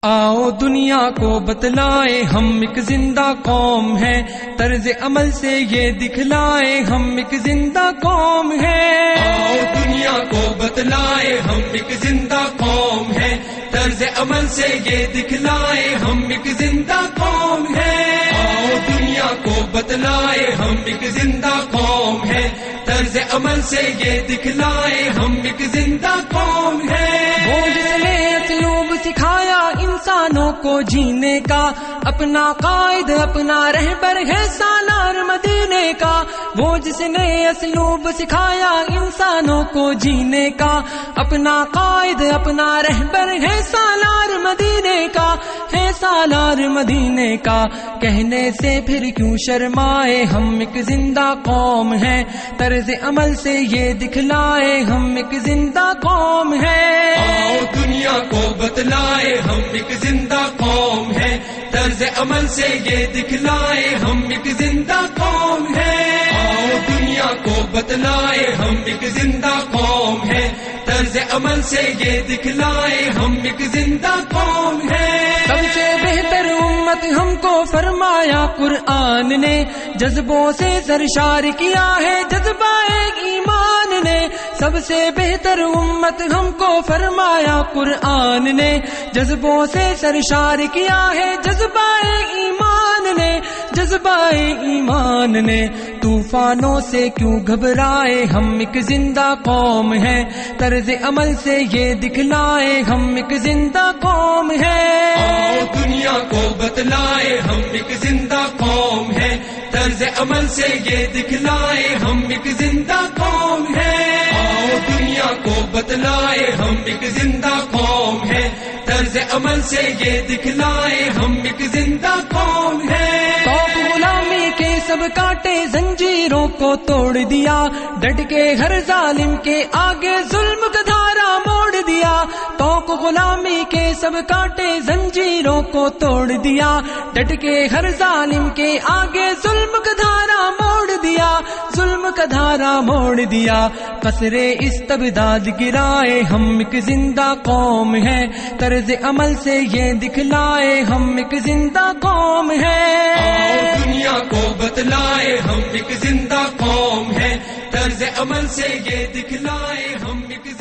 آؤ دنیا کو بتلائے ہم ایک زندہ قوم ہے، طرز عمل سے یہ دکھلائے ہم ایک زندہ قوم ہے۔ آؤ دنیا کو بتلائے ہم ایک زندہ قوم ہے، طرز عمل سے یہ دکھلائے ہم ایک زندہ قوم ہے۔ آؤ دنیا کو بتلائے ہم ایک زندہ قوم ہے، طرز عمل سے یہ دکھلائے ہم ایک زندہ قوم ہے۔ وہ جس نے اسلوب سکھایا انسانوں کو جینے کا، اپنا قائد اپنا رہبر ہے سالار مدینے کا۔ وہ جس نے اسلوب سکھایا انسانوں کو جینے کا، اپنا قائد اپنا رہبر ہے سالار مدینے کا، ہے سالار مدینے کا۔ کہنے سے پھر کیوں شرمائے ہم ایک زندہ قوم ہے، طرز عمل سے یہ دکھلائے ہم ایک زندہ قوم ہے۔ آؤ دنیا کو بتلائے ہم ایک زندہ قوم ہے، طرز عمل سے یہ دکھلائے ہم ایک زندہ قوم ہے۔ آؤ دنیا کو بتلائے ہم ایک زندہ قوم ہے، طرز عمل سے یہ دکھلائے ہم ایک زندہ قوم ہے۔ سب سے بہتر امت ہم کو فرمایا قرآن نے، جذبوں سے سرشار کیا ہے جذبہ ایمان نے۔ سب سے بہتر امت ہم کو فرمایا قرآن نے، جذبوں سے سرشار کیا ہے جذبہ ایمان نے، جذبہ ایمان نے۔ طوفانوں سے کیوں گھبرائے ہم ایک زندہ قوم ہے، طرز عمل سے یہ دکھلائے ہم ایک زندہ قوم ہے۔ آؤ دنیا کو بتلائے ہم ایک زندہ قوم ہے، طرز عمل سے یہ دکھلائے ہم ایک زندہ قوم ہے۔ آؤ دنیا کو بتلائے ہم ایک زندہ قوم ہے، طرز عمل سے یہ دکھلائے ہم ایک زندہ قوم ہے۔ توپ غلامی کے سب کاٹے زنجیروں کو توڑ دیا، ڈٹ کے ہر ظالم کے آگے ظلم کا دھارا موڑ دیا۔ توق غلامی کے سب کاٹے زنجیروں کو توڑ دیا، ڈٹ کے ہر ظالم کے آگے ظلم کا دھارا موڑ دیا، ظلم کا دھارا موڑ دیا۔ قصرے استبداد گرائے ہم ایک زندہ قوم ہے، طرز عمل سے یہ دکھلائے ہم ایک زندہ قوم ہے۔ آؤ دنیا کو بتلائے ہم ایک زندہ قوم ہے، طرز عمل سے یہ دکھلائے ہم ایک